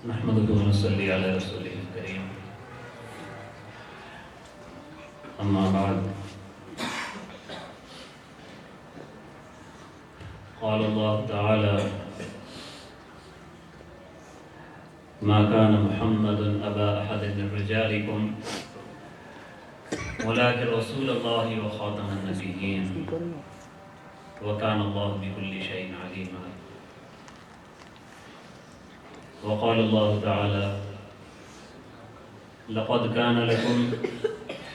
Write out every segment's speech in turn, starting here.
نحمده ونصلي على رسوله الكريم أما بعد قال الله تعالى ما كان محمد أبا أحد من رجالكم ولكن رسول الله وخاتم النبيين وكان الله بكل شيء عليما وقال الله تعالى لقد كان لكم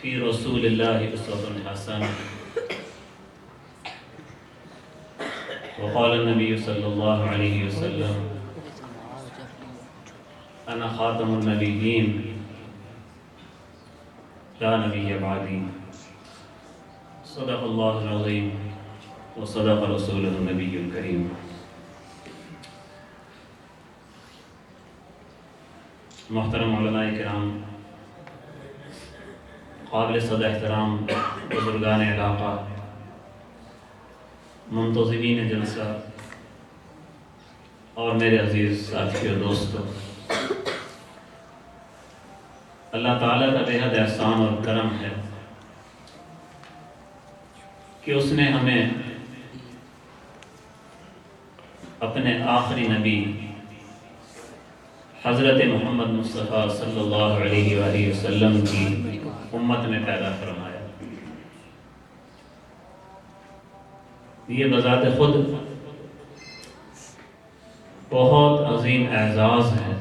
في رسول الله أسوة حسنة وقال النبي صلى الله عليه وسلم أنا خاتم النبيين لا نبي بعدي صدق الله العظيم وصدق رسوله النبي الكريم. محترم علماء کرام، قابل صد احترام بزرگان علاقہ، منتظمین جلسہ اور میرے عزیز ساتھیوں دوستوں، اللہ تعالیٰ کا بے حد احسان اور کرم ہے کہ اس نے ہمیں اپنے آخری نبی حضرت محمد مصطفیٰ صلی اللہ علیہ وآلہ وسلم کی امت میں پیدا فرمایا. یہ بذات خود بہت عظیم اعزاز ہے.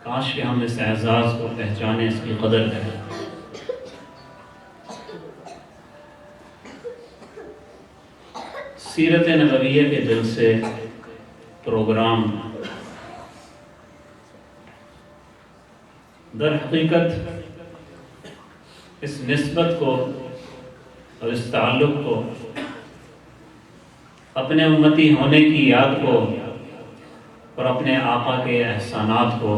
کاش کہ ہم اس اعزاز کو پہچانے، اس کی قدر کریں. سیرت نبویہ کے دل سے پروگرام در حقیقت اس نسبت کو اور اس تعلق کو، اپنے امتی ہونے کی یاد کو اور اپنے آقا کے احسانات کو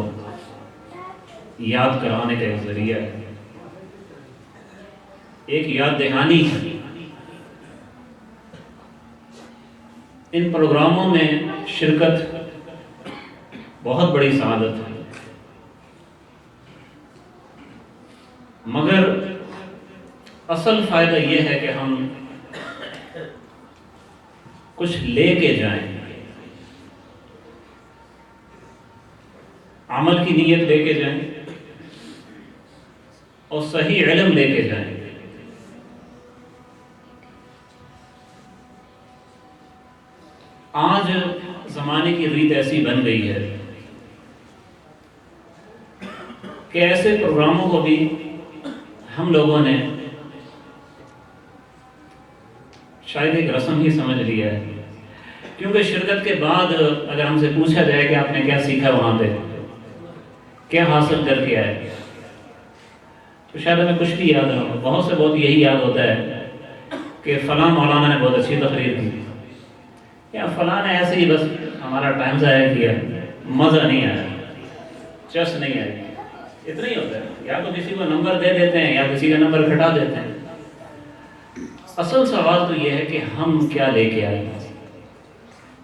یاد کرانے کا ایک ذریعہ ہے، ایک یاد دہانی ہے. ان پروگراموں میں شرکت بہت بڑی سعادت ہے، مگر اصل فائدہ یہ ہے کہ ہم کچھ لے کے جائیں، عمل کی نیت لے کے جائیں اور صحیح علم لے کے جائیں. آج زمانے کی ریت ایسی بن گئی ہے کہ ایسے پروگراموں کو بھی ہم لوگوں نے شاید ایک رسم ہی سمجھ لیا ہے، کیونکہ شرکت کے بعد اگر ہم سے پوچھا جائے کہ آپ نے کیا سیکھا وہاں پہ، کیا حاصل کر کے آئے، تو شاید ہمیں کچھ بھی یاد نہ ہو. بہت سے بہت یہی یاد ہوتا ہے کہ فلاں مولانا نے بہت اچھی تقریر کی، یا فلاں نے ایسے ہی بس ہمارا ٹائم ضائع کیا، مزہ نہیں آیا، چس نہیں آئی. اتنا ہی ہوتا ہے. یا تو کسی کو نمبر دے دیتے ہیں یا کسی کا نمبر گھٹا دیتے ہیں. اصل سوال تو یہ ہے کہ ہم کیا لے کے آئے،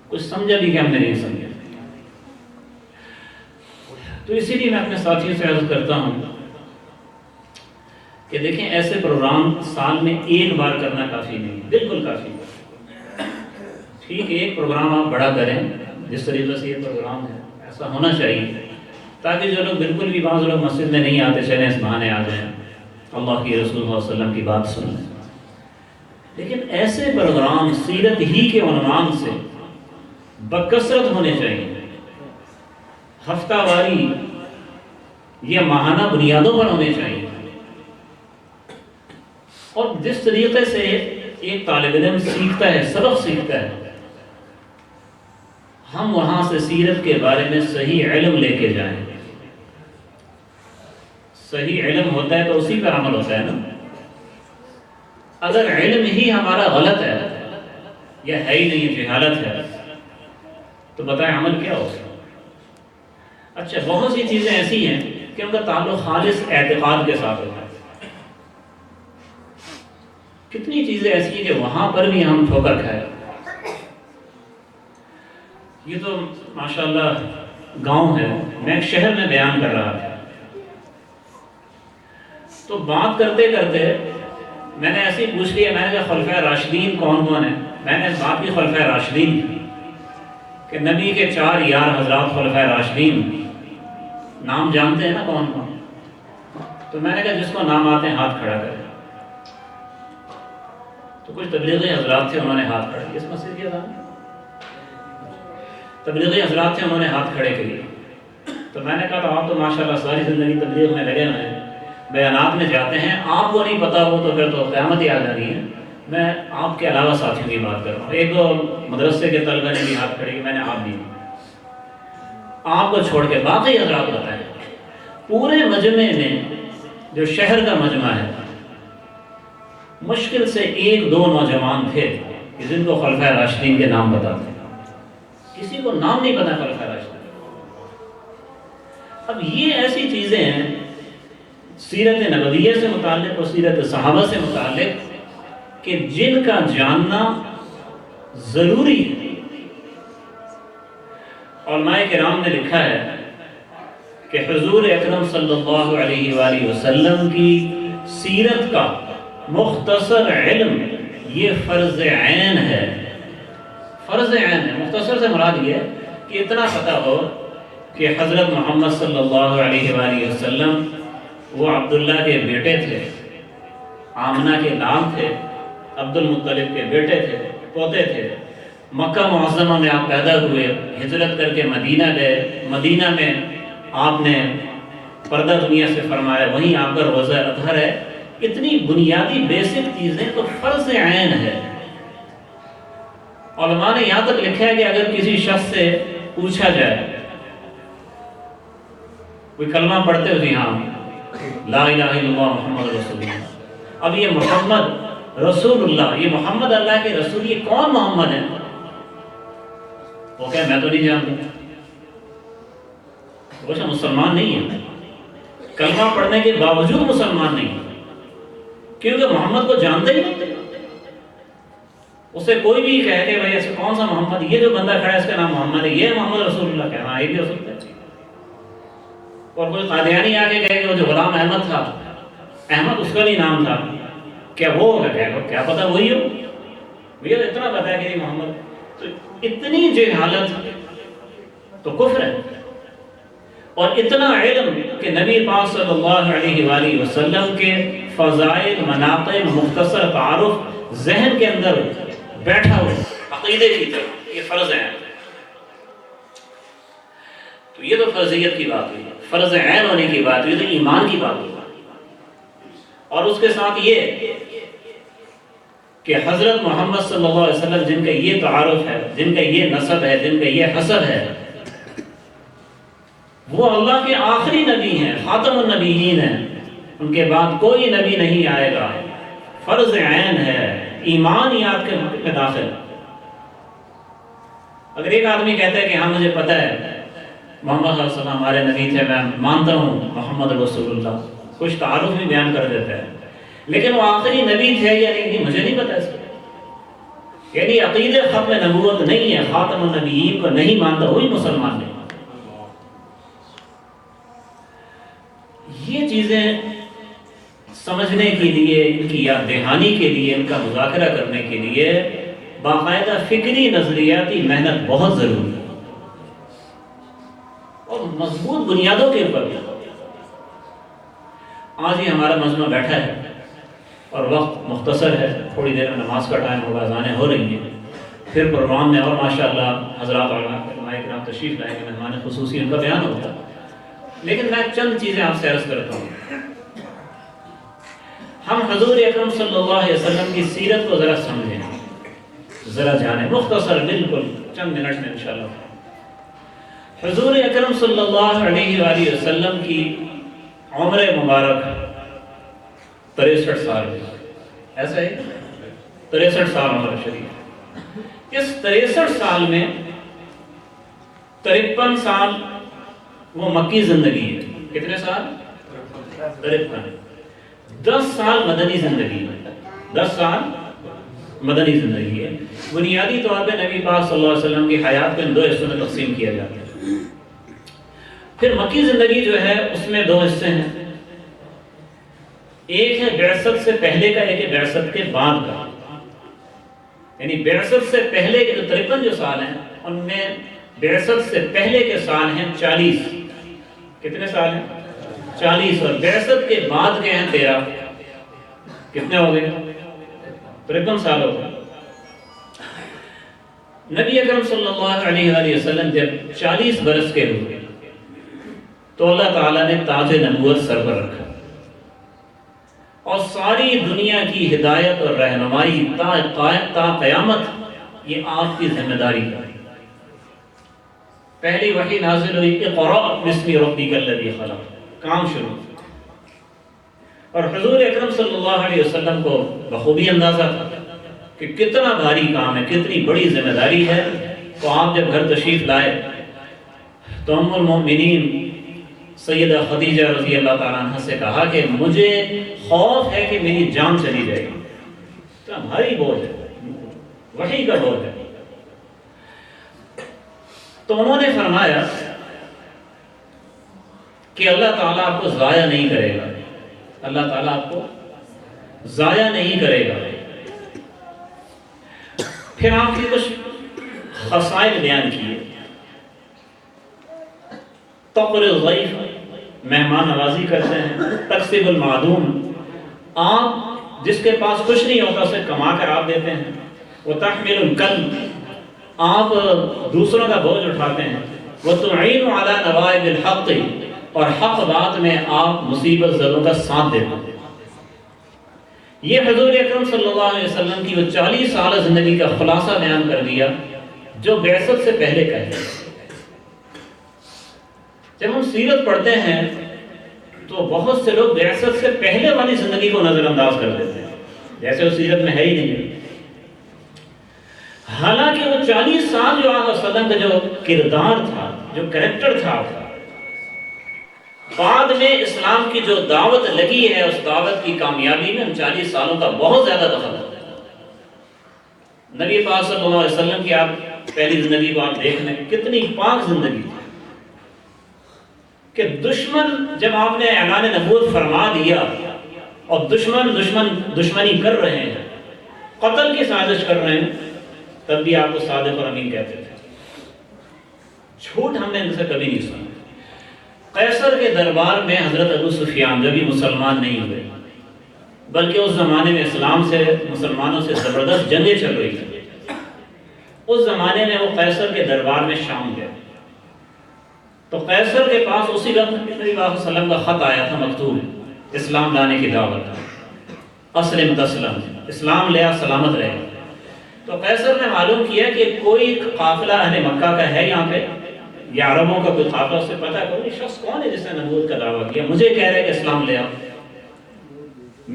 کچھ سمجھا بھی کہ ہم نے نہیں سمجھا. تو اسی لیے میں اپنے ساتھیوں سے عرض کرتا ہوں کہ دیکھیں، ایسے پروگرام سال میں ایک بار کرنا کافی نہیں، بالکل کافی نہیں. ٹھیک ہے، ایک پروگرام آپ بڑا کریں، جس طریقے سے یہ پروگرام ہے ایسا ہونا چاہیے، تاکہ جو لوگ بالکل بھی، بعض لوگ مسجد میں نہیں آتے چلیں اس بہانے آ جائیں، اللہ کی رسول صلی اللہ علیہ وسلم کی بات سن لیں. لیکن ایسے پروگرام سیرت ہی کے عنوان سے بکثرت ہونے چاہیے، ہفتہ واری یا ماہانہ بنیادوں پر ہونے چاہیے. اور جس طریقے سے ایک طالب علم سیکھتا ہے، سبق سیکھتا ہے، ہم وہاں سے سیرت کے بارے میں صحیح علم لے کے جائیں. صحیح علم ہوتا ہے تو اسی پر عمل ہوتا ہے نا. اگر علم ہی ہمارا غلط ہے یا ہے ہی نہیں، جہالت ہے، تو بتائیں عمل کیا ہوگا. اچھا، بہت سی چیزیں ایسی ہیں کہ ان کا تعلق خالص اعتقاد کے ساتھ ہوتا ہے. کتنی چیزیں ایسی ہیں کہ وہاں پر بھی ہم ٹھوکر کھائے. یہ تو ماشاءاللہ گاؤں ہے، میں ایک شہر میں بیان کر رہا تھا، تو بات کرتے کرتے میں نے ایسے ہی پوچھ لیا، میں نے کہا خلفائے راشدین کون کون ہیں؟ میں نے اس بات کی خلفائے راشدین کی کہ نبی کے 4 یار حضرات خلفائے راشدین، نام جانتے ہیں نا کون کون؟ تو میں نے کہا جس کو نام آتے ہیں ہاتھ کھڑا کرے. تو کچھ تبلیغی حضرات تھے، انہوں نے ہاتھ کھڑا کیا. اس مسجد کی اذان تبلیغی حضرات تھے، انہوں نے ہاتھ کھڑے کیے. تو میں نے کہا تو آپ تو ماشاءاللہ ساری زندگی تبلیغ میں لگے ہوئے ہیں، بیانات میں جاتے ہیں، آپ کو نہیں پتا ہو تو پھر تو قیامت ہی آ جانی ہے. میں آپ کے علاوہ ساتھیوں کی بات کر رہا ہوں. ایک دو مدرسے کے طلبہ نے بھی ہاتھ کھڑے کیے، میں نے آپ نہیں. آپ کو چھوڑ کے باقی حضرات بتائیں پورے مجمع میں جو شہر کا مجمع ہے مشکل سے 1-2 نوجوان تھے جن کو خلفائے راشدین کے نام پتا تھے. کسی کو نام نہیں پتا خلفائے راشدین. اب یہ ایسی چیزیں ہیں سیرت نبویہ سے متعلق اور سیرت صحابہ سے متعلق کہ جن کا جاننا ضروری ہے. علماء کرام نے لکھا ہے کہ حضور اکرم صلی اللہ علیہ وآلہ وسلم کی سیرت کا مختصر علم یہ فرض عین ہے. فرض عین ہے. مختصر سے مراد یہ ہے کہ اتنا پتہ ہو کہ حضرت محمد صلی اللہ علیہ وآلہ وسلم وہ عبداللہ کے بیٹے تھے، آمنہ کے لال تھے، عبد المطلب کے بیٹے تھے، پوتے تھے. مکہ معظمہ میں آپ پیدا ہوئے، ہجرت کر کے مدینہ گئے، مدینہ میں آپ نے پردہ دنیا سے فرمایا، وہیں آپ کا روزہ اطہر ہے. اتنی بنیادی بیسک چیزیں تو فرض عین ہے. علماء نے یہاں تک لکھا ہے کہ اگر کسی شخص سے پوچھا جائے کوئی کلمہ پڑھتے ہو، جی ہاں لا الہ الا اللہ محمد رسول اللہ. اب یہ محمد رسول اللہ، یہ محمد اللہ کے رسول، یہ کون محمد ہے؟ وہ کہے میں تو نہیں جانتا. وہ مسلمان نہیں ہے، کلمہ پڑھنے کے باوجود مسلمان نہیں ہے، کیونکہ محمد کو جانتے ہی نہیں. اسے کوئی بھی کہے کہ بھائی ایسے کون سا محمد، یہ جو بندہ کھڑا ہے اس کا نام محمد ہے، یہ محمد رسول اللہ کہنا، یہ بھی ہو سکتا ہے. اور کوئی قادیانی آ کے کہے کہ وہ جو غلام احمد تھا، احمد اس کا بھی نام تھا، کیا وہ ہوگا؟ کیا پتا وہی ہو. مجھے تو اتنا پتا ہے کہ یہ محمد. تو اتنی جہالت تو کفر ہے. اور اتنا علم کہ نبی پاک صلی اللہ علیہ وآلہ وسلم کے فضائل، مناقب، مختصر تعارف ذہن کے اندر بیٹھا ہوا عقیدے کی طرف، یہ فرض ہے. تو یہ تو فرضیت کی بات ہوئی، فرض عین ہونے کی بات ہوئی، تو ایمان کی بات ہوئی. اور اس کے ساتھ یہ کہ حضرت محمد صلی اللہ علیہ وسلم جن کا یہ تعارف ہے، جن کا یہ نسب ہے، جن کا یہ حسب ہے، وہ اللہ کے آخری نبی ہیں، خاتم النبیین ہیں. ان کے بعد کوئی نبی نہیں آئے گا. فرض عین ہے، ایمانیات کے میں داخل. اگر ایک آدمی کہتا ہے کہ ہاں مجھے پتہ ہے محمد صلی اللہ علیہ وسلم ہمارے نبی تھے، میں مانتا ہوں محمد رسول اللہ، کچھ تعارف بھی بیان کر دیتا ہے، لیکن وہ آخری نبی تھے یا نہیں مجھے نہیں پتا اس کا. یعنی عقیدہ ختم نبوت نہیں ہے، خاتم النبیین کو نہیں مانتا، وہی مسلمان نہیں. یہ چیزیں سمجھنے کے لیے، ان کی یاد دہانی کے لیے، ان کا مذاکرہ کرنے کے لیے باقاعدہ فکری نظریاتی محنت بہت ضروری ہے، اور مضبوط بنیادوں کے اوپر. آج ہی ہمارا مجمع بیٹھا ہے اور وقت مختصر ہے، تھوڑی دیر میں نماز کا ٹائم ہوگا، اذانیں ہو رہی ہیں، پھر پروگرام میں اور ماشاءاللہ حضرات علماء کرام تشریف لائیں گے، مہمان خصوصی ان کا بیان ہوگا. لیکن میں چند چیزیں آپ سے عرض کرتا ہوں. ہم حضور اکرم صلی اللہ علیہ وسلم کی سیرت کو ذرا سمجھیں، ذرا جانیں، مختصر بالکل چند منٹ میں انشاءاللہ. حضور اکرم صلی اللہ علیہ وآلہ وسلم کی عمر مبارک 63 سال ہے. ایسا ہے 63 سال عمر شریف. اس 63 سال میں 53 سال وہ مکی زندگی ہے. کتنے سال؟ 53. 10 سال مدنی زندگی ہے. 10 سال مدنی زندگی ہے۔ بنیادی طور پہ نبی پاک صلی اللہ علیہ وسلم کی حیات کو ان 2 حصوں میں تقسیم کیا جاتا ہے۔ پھر مکی زندگی جو ہے اس میں 2 حصے ہیں، ایک ہے بعثت سے پہلے کا، ایک ہے بعثت کے بعد کا۔ یعنی بعثت سے پہلے کے 53 جو سال ہیں ان میں بعثت سے پہلے کے سال ہیں 40۔ کتنے سال ہیں؟ 40۔ اور بعثت کے بعد کے ہیں 13۔ کتنے ہو گئے؟ 53 سال ہو گئے۔ نبی اکرم صلی اللہ علیہ وآلہ وسلم جب 40 برس کے ہوئے تو اللہ تعالیٰ نے تاج نبوت سر پر رکھا، اور ساری دنیا کی ہدایت اور رہنمائی تا قیامت یہ آپ کی ذمہ داری ہے۔ پہلی وحی نازل ہوئی اقرأ بسم ربک الذی خلق، کام شروع۔ اور حضور اکرم صلی اللہ علیہ وسلم کو بخوبی اندازہ تھا کہ کتنا بھاری کام ہے، کتنی بڑی ذمہ داری ہے۔ تو آپ جب گھر تشریف لائے تو ام المؤمنین سیدہ خدیجہ رضی اللہ تعالیٰ عنہ سے کہا کہ مجھے خوف ہے کہ میری جان چلی جائے گی، اتنا بھاری بوجھ ہے، وحی کا بوجھ ہے۔ تو انہوں نے فرمایا کہ اللہ تعالیٰ آپ کو ضائع نہیں کرے گا، اللہ تعالیٰ آپ کو ضائع نہیں کرے گا۔ پھر آپ کی کچھ خصائل بیان کیے، تقر الضیف، مہمان نوازی کرتے ہیں، تکسب المعدوم، آپ جس کے پاس کچھ نہیں ہوتا اسے کما کر آپ دیتے ہیں، وتحمل الکلب، آپ دوسروں کا بوجھ اٹھاتے ہیں، وتعین علی نوائب الحق، اور حق بات میں آپ مصیبت زدوں کا ساتھ دیتے ہیں۔ یہ حضور اکرم صلی اللہ علیہ وسلم کی وہ 40 سال زندگی کا خلاصہ بیان کر دیا جو بعثت سے پہلے کا ہے۔ جب ہم سیرت پڑھتے ہیں تو بہت سے لوگ بعثت سے پہلے والی زندگی کو نظر انداز کر دیتے ہیں، جیسے وہ سیرت میں ہے ہی نہیں۔ حالانکہ وہ 40 سال جو آقا صلی اللہ علیہ وسلم کا جو کردار تھا، جو کریکٹر تھا، بعد میں اسلام کی جو دعوت لگی ہے اس دعوت کی کامیابی میں ان 40 سالوں کا بہت زیادہ دخل ہے۔ نبی پاک صلی اللہ علیہ وسلم کی آپ پہلی زندگی کو آپ دیکھ لیں، کتنی پاک زندگی تھی کہ دشمن جب آپ نے اعلان نبوت فرما دیا اور دشمنی کر رہے ہیں، قتل کی سازش کر رہے ہیں، تب بھی آپ کو صادق اور امین کہتے تھے۔ جھوٹ ہم نے ان سے کبھی نہیں سنا۔ قیصر کے دربار میں حضرت ابو سفیان جو بھی مسلمان نہیں ہوئے، بلکہ اس زمانے میں اسلام سے مسلمانوں سے زبردست جنگیں چل رہی تھیں، اس زمانے میں وہ قیصر کے دربار میں شام گئے تو قیصر کے پاس اسی وقت نبی صلی اللہ علیہ وسلم کا خط آیا تھا مکتوب، اسلام لانے کی دعوت، اسلم تسلم، اسلام لیا سلامت رہے۔ تو قیصر نے معلوم کیا کہ کوئی قافلہ اہل مکہ کا ہے یہاں پہ، یا عربوں کا کوئی قافلہ، اس سے پتہ ہے کوئی شخص کون ہے جس نے نبوت کا دعویٰ کیا، مجھے کہہ رہے کہ اسلام لے آؤ،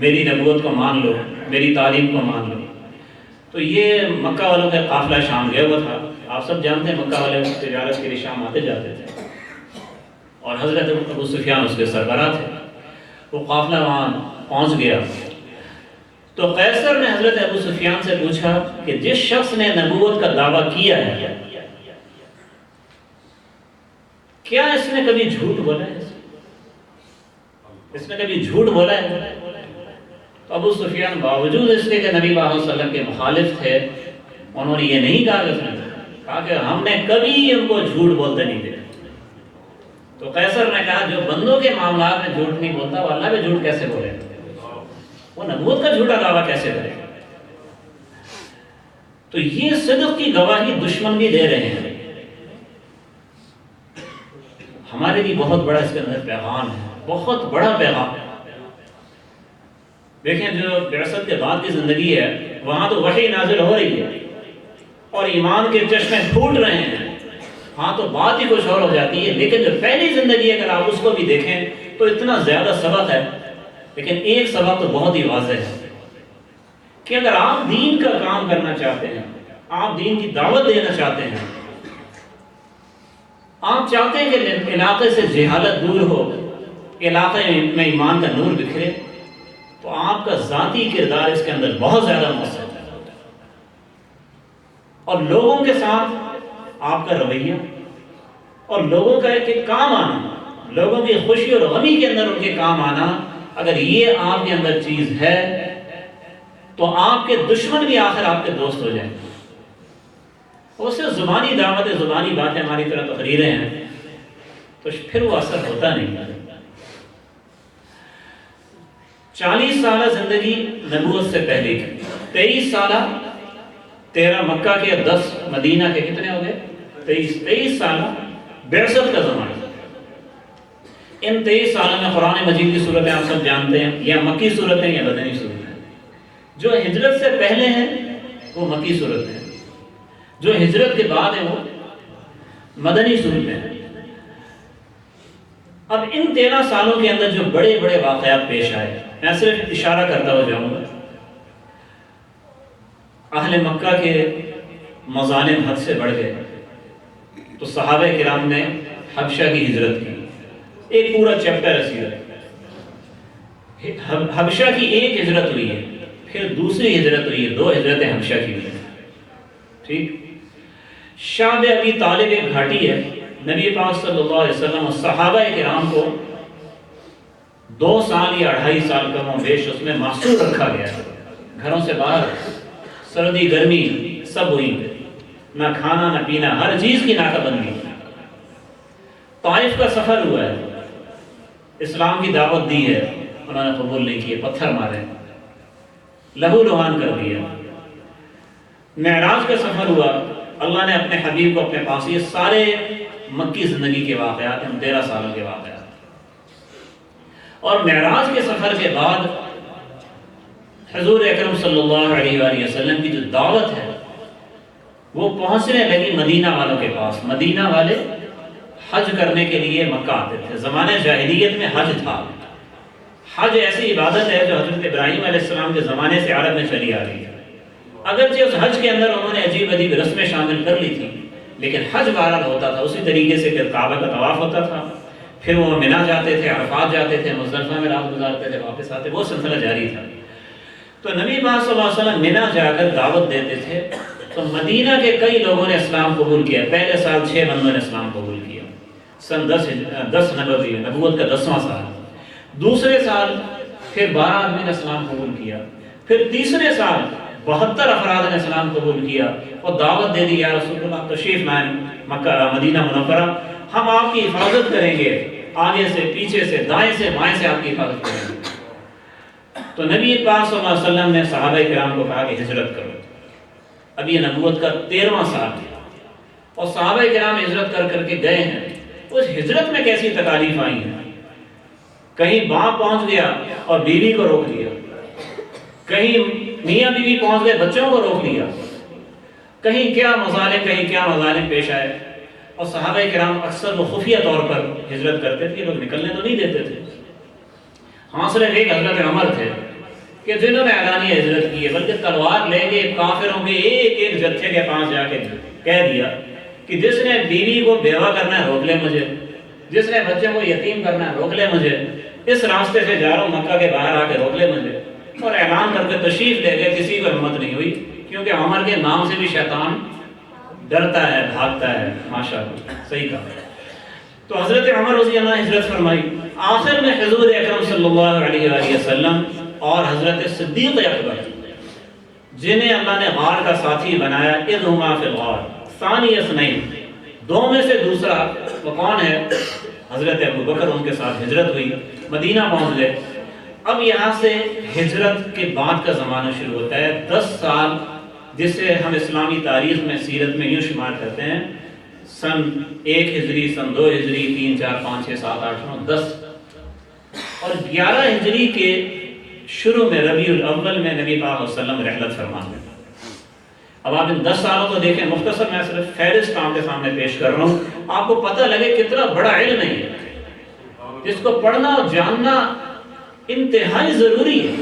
میری نبوت کو مان لو، میری تعلیم کو مان لو۔ تو یہ مکہ والوں کا قافلہ شام گیا ہوا تھا۔ آپ سب جانتے ہیں مکہ والے تجارت کے لیے شام آتے جاتے تھے، اور حضرت ابو سفیان اس کے سربراہ تھے۔ وہ قافلہ وہاں پہنچ گیا تو قیصر نے حضرت ابو سفیان سے پوچھا کہ جس شخص نے نبوت کا دعویٰ کیا ہے کیا اس نے کبھی جھوٹ بولا ہے؟ اس نے کبھی جھوٹ بولا ہے؟ تو ابو سفیان باوجود اس کے کہ نبی صلی اللہ علیہ وسلم کے مخالف تھے، انہوں نے یہ نہیں کہا کہ ہم نے کبھی ان کو جھوٹ بولتے نہیں دیکھا۔ تو قیصر نے کہا جو بندوں کے معاملات میں جھوٹ نہیں بولتا وہ اللہ پہ جھوٹ کیسے بولے، وہ نبوت کا جھوٹا دعویٰ کیسے کرے؟ تو یہ صدق کی گواہی دشمن بھی دے رہے ہیں۔ ہمارے لیے بہت بڑا اس کے اندر پیغام ہے، بہت بڑا پیغام ہے۔ دیکھیں جو بعثت کے بعد کی زندگی ہے وہاں تو وحی نازل ہو رہی ہے اور ایمان کے چشمے پھوٹ رہے ہیں، ہاں تو بات ہی کچھ اور ہو جاتی ہے، لیکن جو پہلی زندگی ہے اگر آپ اس کو بھی دیکھیں تو اتنا زیادہ سبق ہے، لیکن ایک سبق تو بہت ہی واضح ہے کہ اگر آپ دین کا کام کرنا چاہتے ہیں، آپ دین کی دعوت دینا چاہتے ہیں، آپ چاہتے ہیں کہ علاقے سے جہالت دور ہو، علاقے میں ایمان کا نور بکھرے، تو آپ کا ذاتی کردار اس کے اندر بہت زیادہ مؤثر ہے۔ اور لوگوں کے ساتھ آپ کا رویہ اور لوگوں کا ایک کام آنا، لوگوں کی خوشی اور غمی کے اندر ان کے کام آنا، اگر یہ آپ کے اندر چیز ہے تو آپ کے دشمن بھی آخر آپ کے دوست ہو جائیں گے۔ وہ صرف زبانی دعوت ہے، زبانی باتیں، ہماری طرح تقریریں ہیں، تو پھر وہ اثر ہوتا نہیں۔ 40 سالہ زندگی نبوت سے پہلے کی، 23 سالہ، 13 مکہ کے، 10 مدینہ کے، کتنے ہو گئے؟ 23 سالہ بعثت کا زمانہ۔ ان 23 سالوں میں قرآن مجید کی صورتیں آپ سب جانتے ہیں، یا مکی صورتیں یا مدنی صورتیں۔ جو ہجرت سے پہلے ہیں وہ مکی صورتیں ہیں، جو ہجرت کے بعد ہیں وہ مدنی صورتیں ہیں۔ اب ان 13 سالوں کے اندر جو بڑے بڑے واقعات پیش آئے، میں صرف اشارہ کرتا ہو جاؤں گا۔ اہل مکہ کے مظالم حد سے بڑھ گئے تو صحابہ کرام نے حبشہ کی ہجرت کی، ایک پورا چیپٹر ہے سیرت۔ حبشہ کی ایک ہجرت ہوئی ہے، پھر دوسری ہجرت ہوئی ہے، 2 ہجرتیں حبشہ کی ہوئی ہیں، ٹھیک۔ شام ابی طالب ایک گھاٹی ہے، نبی پاک صلی اللہ علیہ وسلم اور صحابہ کرام کو 2 سال یا 2.5 سال کم و بیش اس میں محصور رکھا گیا، گھروں سے باہر، سردی گرمی سب ہوئی، نہ کھانا نہ پینا، ہر چیز کی ناکہ بندی۔ طائف کا سفر ہوا ہے، اسلام کی دعوت دی ہے، انہوں نے قبول نہیں کیے، پتھر مارے، لہو لہان کر دیا۔ معراج کا سفر ہوا، اللہ نے اپنے حبیب کو اپنے پاس، یہ سارے مکی زندگی کے واقعات ہیں، 13 سالوں کے واقعات۔ اور معراج کے سفر کے بعد حضور اکرم صلی اللہ علیہ وآلہ وسلم کی جو دعوت ہے وہ پہنچنے لگی مدینہ والوں کے پاس۔ مدینہ والے حج کرنے کے لیے مکہ آتے تھے، زمانے جاہلیت میں حج تھا۔ حج ایسی عبادت ہے جو حضرت ابراہیم علیہ السلام کے زمانے سے عرب میں چلی آ رہی ہے۔ اگرچہ اس حج کے اندر انہوں نے عجیب عجیب رسمیں شامل کر لی تھی، لیکن حج بہرحال ہوتا تھا اسی طریقے سے کہ کعبہ کا طواف ہوتا تھا، پھر وہ منی جاتے تھے، عرفات جاتے تھے، مزدلفہ میں رات گزارتے تھے، واپس آتے، وہ سلسلہ جاری تھا۔ تو نبی پاک صلی اللہ علیہ وسلم منی جا کر دعوت دیتے تھے، تو مدینہ کے کئی لوگوں نے اسلام قبول کیا۔ پہلے سال 6 بندوں نے اسلام قبول کیا، سن 10 نبوی، نبوت کا 10واں سال۔ دوسرے سال پھر 12 آدمی نے اسلام قبول کیا، پھر تیسرے سال 72 افراد نے اسلام قبول کیا اور دعوت دے دی، یا رسول اللہ تشریف لائیں مکہ مدینہ منورہ، ہم آپ کی حفاظت کریں گے، آگے سے پیچھے سے دائیں سے بائیں سے آپ کی حفاظت کریں گے۔ تو نبی پاک صلی اللہ علیہ وسلم نے صحابہ کرام کو کہا کہ ہجرت کرو۔ اب یہ نبوت کا 13واں سال ہے اور صحابہ کرام ہجرت کر کر کے گئے ہیں۔ اس ہجرت میں کیسی تکالیف آئی ہیں، کہیں باپ پہنچ گیا اور بیوی کو روک لیا، کہیں میاں بیوی پہنچ گئے بچوں کو روک لیا، کہیں کیا مظالم پیش آئے۔ اور صحابہ کرام اکثر وہ خفیہ طور پر ہجرت کرتے تھے، لوگ نکلنے تو نہیں دیتے تھے۔ ہاں صرف ایک حضرت عمر تھے کہ جنہوں نے اعلانیہ ہجرت کی ہے، بلکہ تلوار لے کے کافروں کے ایک جتھے کے پاس جا کے کہہ دیا کہ جس نے بیوی کو بیوہ کرنا ہے روک لے مجھے، جس نے بچوں کو یتیم کرنا ہے روک لے مجھے، اس راستے سے جا رہا ہوں مکہ کے باہر آ کے روک لے مجھے۔ اور اعلان کر کے تشریف لے گئے، کسی کو ہمت نہیں ہوئی، کیونکہ عمر کے نام سے بھی شیطان ڈرتا ہے، بھاگتا ہے، ماشاءاللہ، صحیح کہا۔ تو حضرت عمر رضی اللہ عنہ ہجرت فرمائی۔ آخر میں حضور اکرم صلی اللہ علیہ وآلہ وسلم اور حضرت صدیق اکبر، جنہیں اللہ نے غار کا ساتھی بنایا، اذ ہما فی الغار ثانی اثنین، 2 میں سے دوسرا وہ کون ہے؟ حضرت ابو بکر، ان کے ساتھ ہجرت ہوئی، مدینہ پہنچ گئے۔ اب یہاں سے ہجرت کے بعد کا زمانہ شروع ہوتا ہے، 10 سال، جسے ہم اسلامی تاریخ میں سیرت میں یوں شمار کرتے ہیں، سن 1 ہجری، سن 2 ہجری، 3 4 5 6 7 8 9 10 اور 11 ہجری کے شروع میں ربیع الاول میں نبی پاک صلی اللہ علیہ وسلم رحلت فرما گئے۔ اب آپ ان 10 سالوں کو دیکھیں، مختصر میں صرف فہرست آپ کے سامنے پیش کر رہا ہوں، آپ کو پتہ لگے کتنا بڑا علم ہے جس کو پڑھنا اور جاننا انتہائی ضروری ہے۔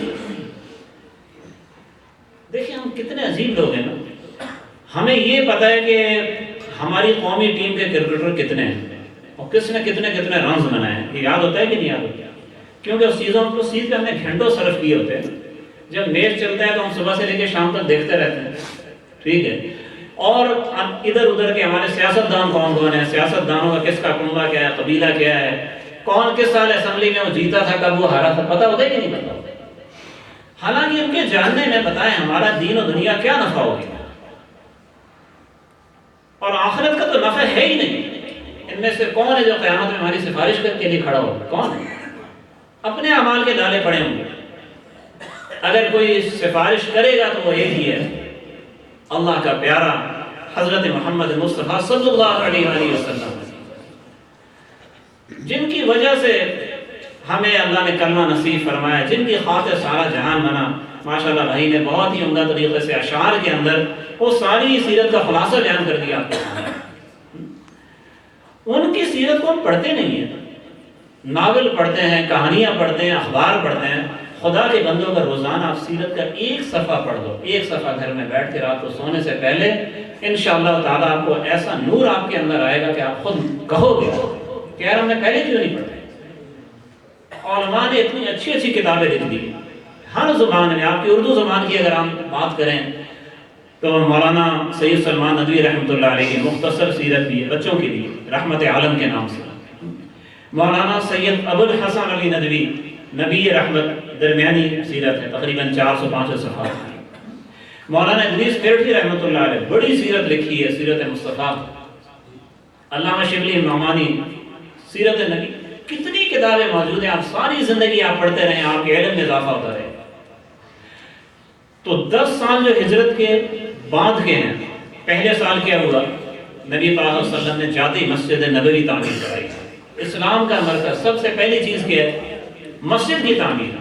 دیکھیں ہم کتنے عجیب لوگ ہیں نا، ہمیں یہ پتہ ہے کہ ہماری قومی ٹیم کے کرکٹر کتنے ہیں اور کس نے کتنے رنز بنائے ہیں، یہ یاد ہوتا ہے کہ نہیں یاد ہوتا؟ کیونکہ اس چیز پہ ہم نے گھنٹوں صرف کیے ہوتے ہیں۔ جب میچ چلتا ہے تو ہم صبح سے لے کے شام تک دیکھتے رہتے ہیں، ٹھیک ہے، اور ادھر ادھر کے ہمارے سیاستدان کون کون ہیں، سیاستدانوں کا کس کا کنبہ کیا ہے، قبیلہ کیا ہے، کون کس سال اسمبلی میں وہ جیتا تھا، کب وہ ہارا تھا، پتہ ہوتا ہے کہ نہیں پتہ ہوتا؟ حالانکہ ان کے جاننے میں بتائیں ہمارا دین و دنیا کیا نفع ہوگی، اور آخرت کا تو نفع ہے ہی نہیں۔ ان میں سے کون ہے جو قیامت میں ہماری سفارش کے لیے کھڑا ہوگا؟ کون ہے؟ اپنے اعمال کے ڈالے پڑے ہوں گے۔ اگر کوئی سفارش کرے گا تو وہ ایک ہی ہے، اللہ کا پیارا حضرت محمد مصطفیٰ صلی اللہ علیہ وآلہ وسلم، جن کی وجہ سے ہمیں اللہ نے کلمہ نصیب فرمایا، جن کی خاطر سارا جہان بنا۔ ماشاءاللہ بھائی نے بہت ہی عمدہ طریقے سے اشعار کے اندر وہ ساری سیرت کا خلاصہ بیان کر دیا آپ کو۔ ان کی سیرت کو ہم پڑھتے نہیں ہیں، ناول پڑھتے ہیں، کہانیاں پڑھتے ہیں، اخبار پڑھتے ہیں۔ خدا کے بندوں کا روزانہ آپ سیرت کا ایک صفحہ پڑھ دو، ایک صفحہ گھر میں بیٹھ کے رات کو سونے سے پہلے، انشاءاللہ تعالیٰ آپ کو ایسا نور آپ کے اندر آئے گا کہ آپ خود کہو گے کہ یار ہم نے پہلے کیوں نہیں پڑھا۔ علماء نے اتنی اچھی اچھی کتابیں لکھ دی ہر زبان میں۔ آپ کی اردو زبان کی اگر ہم بات کریں تو مولانا سید سلمان ندوی رحمۃ اللہ علیہ کی مختصر سیرت بھی ہے بچوں کے لیے، رحمت عالم کے نام سے۔ مولانا سید ابو الحسن علی ندوی نبی رحمت درمیانی سیرت ہے، تقریباً 405 صفحات۔ مولانا ادریس میرٹھی رحمۃ اللہ علیہ بڑی سیرت لکھی ہے، سیرت مصطفیٰ۔ علامہ شبلی نعمانی سیرت نبی، کتنی کتابیں موجود ہیں۔ آپ ساری زندگی آپ پڑھتے رہیں، آپ کے علم میں اضافہ ہوتا رہے۔ تو 10 سال جو ہجرت کے بعد کے ہیں، پہلے سال کیا ہوا؟ نبی پاک صلی اللہ علیہ وسلم نے جاتی مسجد نبوی تعمیر کرائی۔ اسلام کا مرکز سب سے پہلی چیز کیا ہے؟ مسجد کی تعمیر۔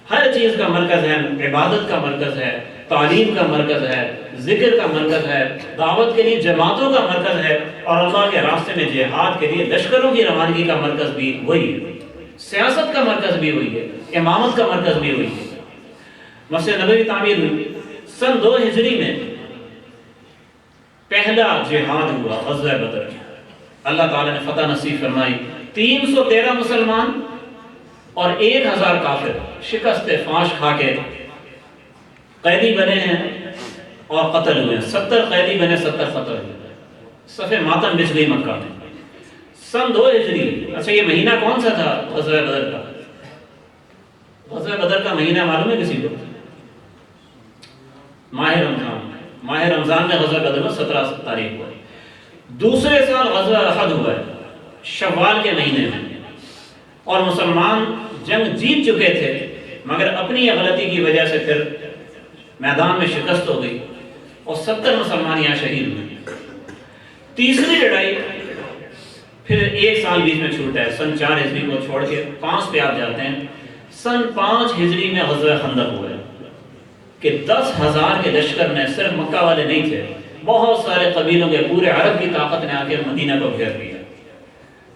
ہر چیز کا مرکز ہے، عبادت کا مرکز ہے، تعلیم کا مرکز ہے، ذکر کا مرکز ہے، دعوت کے لیے جماعتوں کا مرکز ہے، اور اللہ کے راستے میں جہاد کے لیے لشکروں کی روانگی کا مرکز بھی وہی ہے، سیاست کا مرکز بھی وہی ہے، امامت کا مرکز بھی وہی ہے۔ مسجد نبوی تعمیر ہوئی۔ سن 2 ہجری میں پہلا جہاد ہوا، غزوہ بدر۔ اللہ تعالیٰ نے فتح نصیب فرمائی، 313 مسلمان اور 1000 کافر شکست فاش کھا کے قیدی بنے ہیں اور قتل ہوئے ہیں۔ 70 قیدی بنے، 70 قتل ہوئے، صف ماتم بچھ گئی مکہ میں۔ سن 2 ہجری۔ اچھا یہ مہینہ کون سا تھا غزوہ بدر کا؟ غزوہ بدر کا مہینہ معلوم ہے کسی کو؟ ماہ رمضان۔ ماہ رمضان میں غزوہ بدر میں 17 تاریخ کو ہے۔ دوسرے سال غزوہ احد ہوا ہے شوال کے مہینے میں، اور مسلمان جنگ جیت چکے تھے، مگر اپنی غلطی کی وجہ سے پھر میدان میں شکست ہو گئی اور 70 مسلمان یہاں شہید ہوئے۔ تیسری لڑائی پھر 1 سال بیچ میں چھوٹا ہے، سن 4 ہجری کو چھوڑ کے 5 پہ آپ جاتے ہیں۔ سن 5 ہجری میں غزوہ خندق ہوا ہے کہ 10,000 کے لشکر نے، صرف مکہ والے نہیں تھے، بہت سارے قبیلوں کے، پورے عرب کی طاقت نے آ کے مدینہ کو گھیر لیا،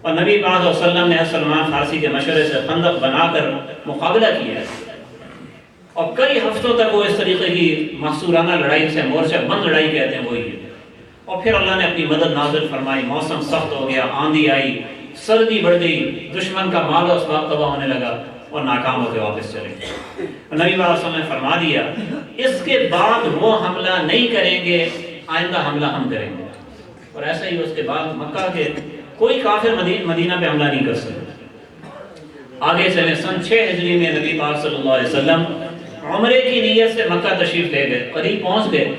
اور نبی پاک صلی اللہ علیہ وسلم نے سلمان فارسی کے مشورے سے خندق بنا کر مقابلہ کیا ہے، اور کئی ہفتوں تک وہ اس طریقے کی محصورانہ لڑائی سے، مورچہ بند لڑائی کہتے ہیں وہی ہے۔ اور پھر اللہ نے اپنی مدد نازل فرمائی، موسم سخت ہو گیا، آندھی آئی، سردی بڑھ گئی، دشمن کا مال و اسباب تباہ ہونے لگا، اور ناکام ہو کے واپس چلے گئے۔ نبی صلی اللہ علیہ وسلم نے فرما دیا اس کے بعد وہ حملہ نہیں کریں گے، آئندہ حملہ ہم کریں گے، اور ایسا ہی اس کے بعد مکہ کے کوئی کافر مدینہ پہ حملہ نہیں کر سکتے۔ آگے چلے، سن 6 ہجری میں نبی پاک صلی اللہ علیہ وسلم عمرے کی نیت سے مکہ تشریف لے گئے، قریب پہنچ گئے،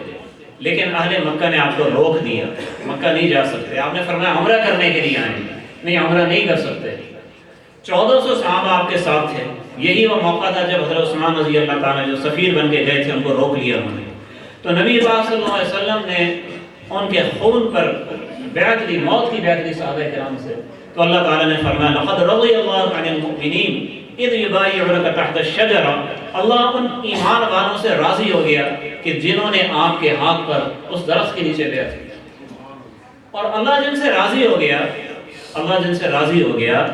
لیکن اہل مکہ نے آپ کو روک دیا، مکہ نہیں جا سکتے۔ آپ نے فرمایا عمرہ کرنے کے لیے آئیں، نہیں عمرہ نہیں کر سکتے۔ 1400 صحابہ آپ کے ساتھ تھے، یہی وہ موقع تھا جب حضرت عثمان رضی اللہ تعالیٰ جو سفیر بن کے گئے تھے، ان کو روک لیا انہوں نے۔ تو نبی پاک صلی اللہ علیہ وسلم نے ان کے خون پر بیعت لی، موت کی بیعت لی صحابہ کرام سے۔ تو اللہ تعالیٰ نے فرمایا لقد رضی اللہ عن المؤمنین اذ یبایعونک تحت الشجرہ، اللہ ان ایمان والوں سے راضی ہو گیا کہ جنہوں نے آپ کے ہاتھ پر اس درخت کے نیچے بیعت کی۔ اور اللہ جن سے راضی ہو گیا، اللہ جن سے راضی ہو گیا،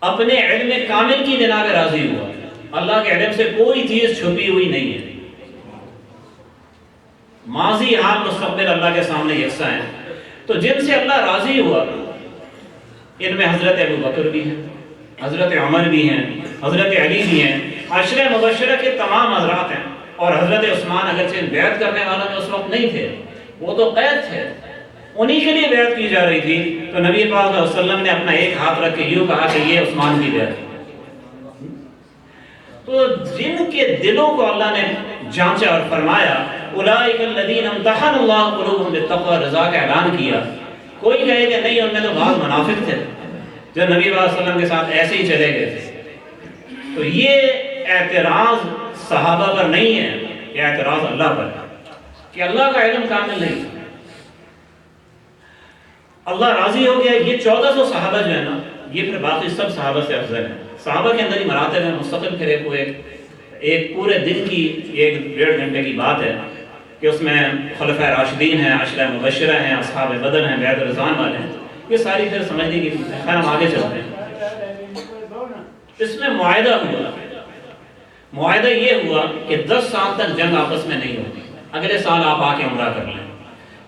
اپنے علم کامل کی بنا پہ راضی ہوا۔ اللہ کے علم سے کوئی چیز چھپی ہوئی نہیں ہے، ماضی حال مستقبل اللہ کے سامنے یکساں ہیں۔ تو جن سے اللہ راضی ہوا ان میں حضرت ابو بکر بھی ہیں، حضرت عمر بھی ہیں، حضرت علی بھی ہیں، عشرہ مبشرہ کے تمام حضرات ہیں۔ اور حضرت عثمان اگرچہ بیعت کرنے والوں میں اس وقت نہیں تھے، وہ تو قید تھے، انہی کے لیے بیعت کی جا رہی تھی، تو نبی پاک صلی اللہ علیہ وسلم نے اپنا ایک ہاتھ رکھ کے یوں کہا کہ یہ عثمان کی بیعت ہے۔ تو جن کے دلوں کو اللہ نے جانچا اور فرمایا اولئک الذین امتحن اللہ قلوبہم بالتقوی، رضا کا اعلان کیا، کوئی کہے کہ نہیں ان میں تو بعض منافق تھے جو نبی صلی اللہ علیہ وسلم کے ساتھ ایسے ہی چلے گئے تھے، تو یہ اعتراض صحابہ پر نہیں ہے، یہ اعتراض اللہ پر ہے کہ اللہ کا علم کامل نہیں، اللہ راضی ہو گیا۔ یہ 1400 صحابہ جو ہے نا، یہ پھر باقی سب صحابہ سے افضل ہیں، صحابہ کے اندر ہی مراتب ہیں مستقل، پھر ایک پورے دن کی 1.5 گھنٹے کی بات ہے کہ اس میں خلفۂ راشدین ہیں، عشرہ مبشرہ ہیں، اصحاب بدر ہیں، بیعت رضوان والے ہیں، یہ ساری پھر سمجھنے کی، خیر ہم آگے چلتے ہیں۔ اس میں معاہدہ ہوا، معاہدہ یہ ہوا کہ 10 سال تک جنگ آپس میں نہیں ہوگی، اگلے سال آپ آ کے عمرہ کر لیں۔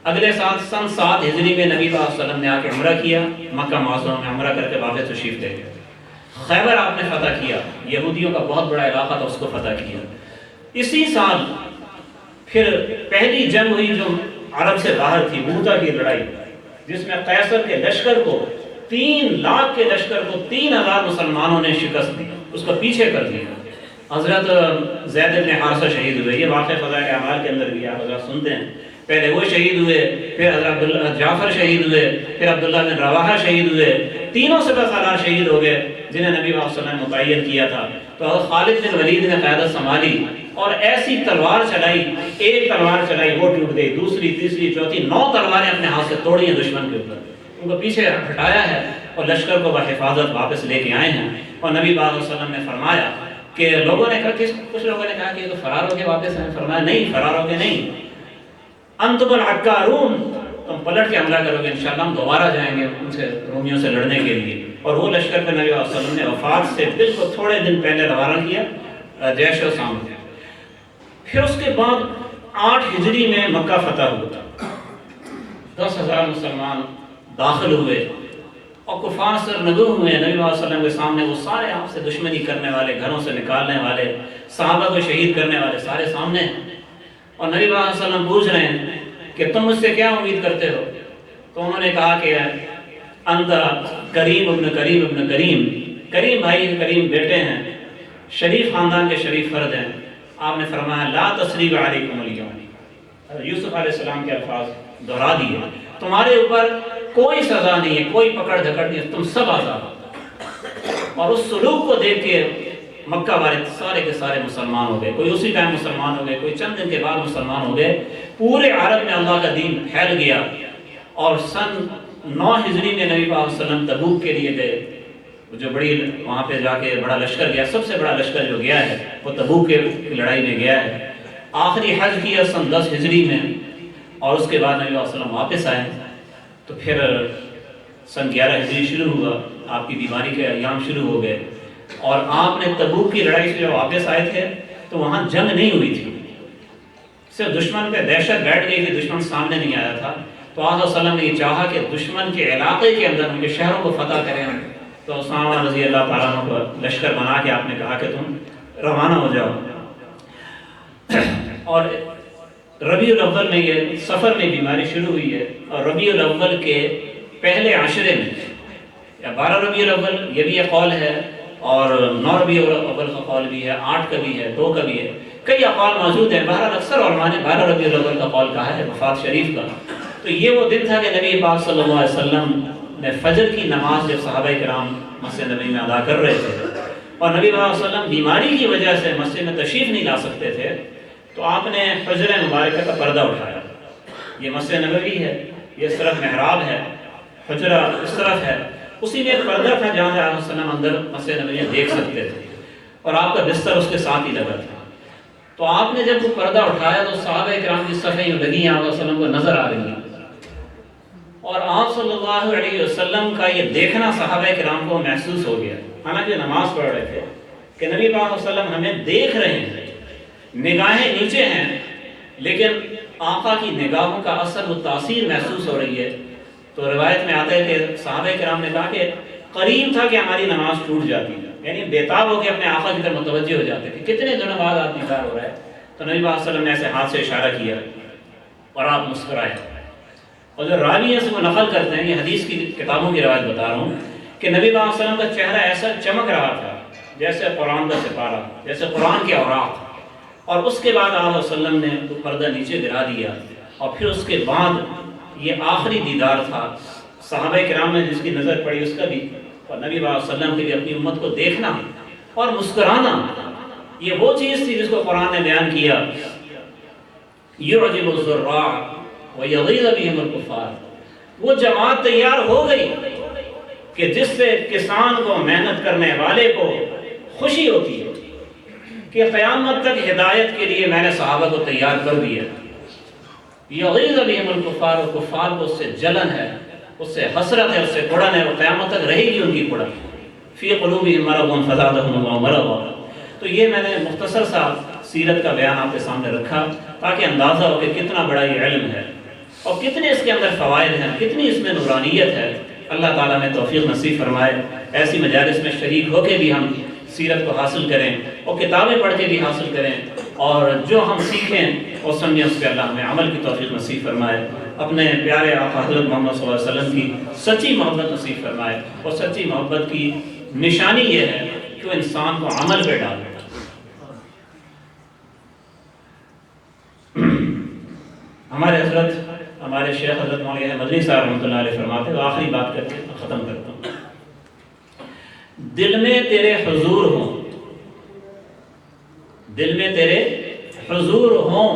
اگلے سال سن 7 ہجری میں نبی صلی اللہ علیہ وسلم نے آ کے عمرہ کیا، مکہ معظمہ میں عمرہ کر کے واپس تشریف لے گئے۔ خیبر آپ نے فتح کیا، یہودیوں کا بہت بڑا علاقہ تھا، اس کو فتح کیا۔ اسی سال پھر پہلی جنگ ہوئی جو عرب سے باہر تھی، موتا کی لڑائی، جس میں قیصر کے لشکر کو 3 لاکھ کے لشکر کو 3000 مسلمانوں نے شکست دی، اس کو پیچھے کر دیا۔ حضرت زید بن حارثہ شہید ہوئے، یہ واقعہ فضائل اعمال کے اندر بھی آپ حضرات سنتے ہیں، پہلے وہ شہید ہوئے، پھر حضرت جعفر شہید ہوئے، پھر عبداللہ بن رواحہ شہید ہوئے، تینوں سپہ سالار شہید ہو گئے جنہیں نبی صلی اللہ علیہ وسلم نے متعین کیا تھا۔ تو حضرت خالد بن ولید نے قیادت سنبھالی اور ایسی تلوار چلائی، ایک تلوار چلائی وہ ٹوٹ گئی، دوسری، تیسری، چوتھی، 9 تلواریں اپنے ہاتھ سے توڑی ہیں دشمن کے اوپر، ان کو پیچھے ہٹایا ہے اور لشکر کو بحفاظت واپس لے کے آئے ہیں۔ اور نبی صلی اللہ علیہ وسلم نے فرمایا کہ لوگوں نے کہا، کچھ لوگوں نے کہا کہ یہ تو فرار ہو کے واپس ہیں، فرمایا نہیں، فرار ہو کے نہیں، انتم العکارون، تم پلٹ کے حملہ کرو گے، انشاءاللہ ہم دوبارہ جائیں گے ان سے، رومیوں سے لڑنے کے لیے۔ اور وہ لشکر پہ نبی صلی اللہ علیہ وسلم نے وفات سے بالکل تھوڑے دن پہلے روانہ کیا جیش و سام۔ پھر اس کے بعد 8 ہجری میں مکہ فتح ہوا، 10,000 مسلمان داخل ہوئے اور کفار سرنگو ہوئے نبی صلی اللہ علیہ وسلم کے سامنے، وہ سارے آپ سے دشمنی کرنے والے، گھروں سے نکالنے والے، صحابہ کو شہید کرنے والے سارے سامنے ہیں۔ اور نبی صلی اللہ علیہ وسلم پوچھ رہے ہیں کہ تم مجھ سے کیا امید کرتے ہو؟ تو انہوں نے کہا کہ انت کریم ابن کریم ابن کریم، کریم بھائی کے کریم بیٹے ہیں، شریف خاندان کے شریف فرد ہیں۔ آپ نے فرمایا لا تثریب علیکم الیوم، یوسف علیہ السلام کے الفاظ دہرا دیے، تمہارے اوپر کوئی سزا نہیں ہے، کوئی پکڑ دھکڑ نہیں ہے، تم سب آزاد ہو۔ اور اس سلوک کو دیکھ کے مکہ والے سارے کے سارے مسلمان ہو گئے، کوئی اسی ٹائم مسلمان ہو گئے، کوئی چند دن کے بعد مسلمان ہو گئے، پورے عرب میں اللہ کا دین پھیل گیا۔ اور سن 9 ہجری میں نبی صلی اللہ علیہ وسلم تبوک کے لیے گئے، جو بڑی وہاں پہ جا کے بڑا لشکر گیا، سب سے بڑا لشکر جو گیا ہے وہ تبوک کی لڑائی میں گیا ہے۔ آخری حج کیا سن 10 ہجری میں، اور اس کے بعد نبی صلی اللہ علیہ وسلم واپس آئے۔ تو پھر سن 11 ہجری شروع ہوا، آپ کی بیماری کے ایام شروع ہو گئے، اور آپ نے تبوک کی لڑائی سے جب واپس آئے تھے تو وہاں جنگ نہیں ہوئی تھی، صرف دشمن پہ دہشت بیٹھ گئی تھی، دشمن سامنے نہیں آیا تھا۔ تو آپ صلی اللہ علیہ وسلم نے یہ چاہا کہ دشمن کے علاقے کے اندر ان کے شہروں کو فتح کریں، تو اسامہ رضی اللہ تعالیٰ عنہ کو لشکر بنا کے آپ نے کہا کہ تم روانہ ہو جاؤ۔ اور ربیع الاول میں، یہ سفر میں بیماری شروع ہوئی ہے، اور ربیع الاول کے پہلے عشرے میں، یا 12 ربیع الاول یہ بھی ایک قول ہے، اور 9 ربیع الاول کا قول بھی ہے، 8 کا بھی ہے، 2 کا بھی ہے، کئی اقوال موجود ہیں۔ بہرحال اکثر علماء نے 12 ربیع الاول کا قول کہا ہے، وفات شریف کا۔ تو یہ وہ دن تھا کہ نبی پاک صلی اللہ علیہ وسلم نے فجر کی نماز جب صحابہ کرام مسجد نبی میں ادا کر رہے تھے، اور نبی صلی اللہ علیہ وسلم بیماری کی وجہ سے مسجد میں تشریف نہیں لا سکتے تھے، تو آپ نے حجرہ مبارکہ کا پردہ اٹھایا۔ یہ مسجد نبوی ہے، یہ اس طرف محراب ہے، حجرہ اس طرف ہے، اسی میں ایک پردہ تھا جہاں سے آپ وسلم اندر مسجد نبوی میں دیکھ سکتے تھے، اور آپ کا بستر اس کے ساتھ ہی لگا تھا۔ تو آپ نے جب وہ پردہ اٹھایا تو صحابہ کرام کی صفیں لگی ہیں، آپ وسلم کو نظر آ رہی ہیں، اور آپ صلی اللہ علیہ وسلم کا یہ دیکھنا صحابہ کرام کو محسوس ہو گیا، حالانکہ نماز پڑھ رہے تھے، کہ نبی پاک صلی اللہ علیہ وسلم ہمیں دیکھ رہے ہیں، نگاہیں نیچے ہیں، لیکن آقا کی نگاہوں کا اثر و تاثیر محسوس ہو رہی ہے۔ تو روایت میں آتا ہے کہ صحابہ کرام نے کہا کہ قریب تھا کہ ہماری نماز ٹوٹ جاتی، یعنی بےتاب ہو کے اپنے آقا کی طرف متوجہ ہو جاتے کہ کتنے دنوں بعد آدمی کار ہو رہا ہے، تو نبی پاک صلی اللہ علیہ وسلم نے ایسے ہاتھ سے اشارہ کیا اور آپ مسکرائے. اور جو راوی ہے وہ نقل کرتے ہیں، یہ حدیث کی کتابوں کی روایت بتا رہا ہوں، کہ نبی پاک صلی اللہ علیہ وسلم کا چہرہ ایسا چمک رہا تھا جیسے قرآن کا سپارہ، جیسے قرآن کے اوراق. اور اس کے بعد آپ صلی اللہ علیہ وسلم نے پردہ نیچے گرا دیا، اور پھر اس کے بعد یہ آخری دیدار تھا صحابہ کرام نے جس کی نظر پڑی اس کا بھی، اور نبی پاک صلی اللہ علیہ وسلم کے لیے اپنی امت کو دیکھنا اور مسکرانا، یہ وہ چیز تھی جس کو قرآن نے بیان کیا. یعجب الزراع ویغیظ بہم الکفار. وہ جماعت تیار ہو گئی کہ جس سے کسان کو، محنت کرنے والے کو خوشی ہوتی ہے کہ قیامت تک ہدایت کے لیے میں نے صحابہ کو تیار کر دیا. یغیظ بہم الکفار، اور کفار کو اس سے جلن ہے، اس سے حسرت ہے، اس سے کڑن ہے، وہ قیامت تک رہے گی ان کی کڑن. فی قلوبہم مرض فزادہم اللہ مرضا. تو یہ میں نے مختصر سا سیرت کا بیان آپ کے سامنے رکھا تاکہ اندازہ ہو کہ کتنا بڑا یہ علم ہے اور کتنے اس کے اندر فوائد ہیں، کتنی اس میں نورانیت ہے. اللہ تعالیٰ میں توفیق نصیب فرمائے ایسی مجالس میں شریک ہو کے بھی ہم سیرت کو حاصل کریں اور کتابیں پڑھ کے بھی حاصل کریں، اور جو ہم سیکھیں اور سمجھیں اس پہ اللہ ہمیں عمل کی توفیق نصیب فرمائے. اپنے پیارے آقا حضرت محمد صلی اللہ علیہ وسلم کی سچی محبت نصیب فرمائے. اور سچی محبت کی نشانی یہ ہے کہ وہ انسان کو عمل پہ ڈالے. ہمارے حضرت، ہمارے شیخ حضرت مولانا مدنی صاحب رحمۃ اللہ علیہ فرماتے ہیں، آخری بات کر کے ختم کرتا ہوں، دل میں تیرے حضور ہوں، دل میں تیرے حضور ہوں،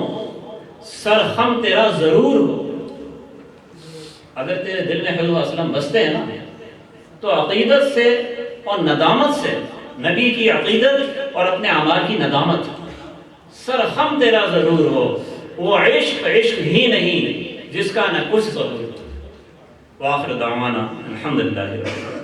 سرخم تیرا ضرور ہو. اگر تیرے دل میں حضور وسلم بستے ہیں نا تو عقیدت سے اور ندامت سے، نبی کی عقیدت اور اپنے اعمال کی ندامت، سرخم تیرا ضرور ہو. وہ عشق عشق ہی نہیں جس کا نہ کچھ ضرور. وآخر دعوانا الحمدللہ.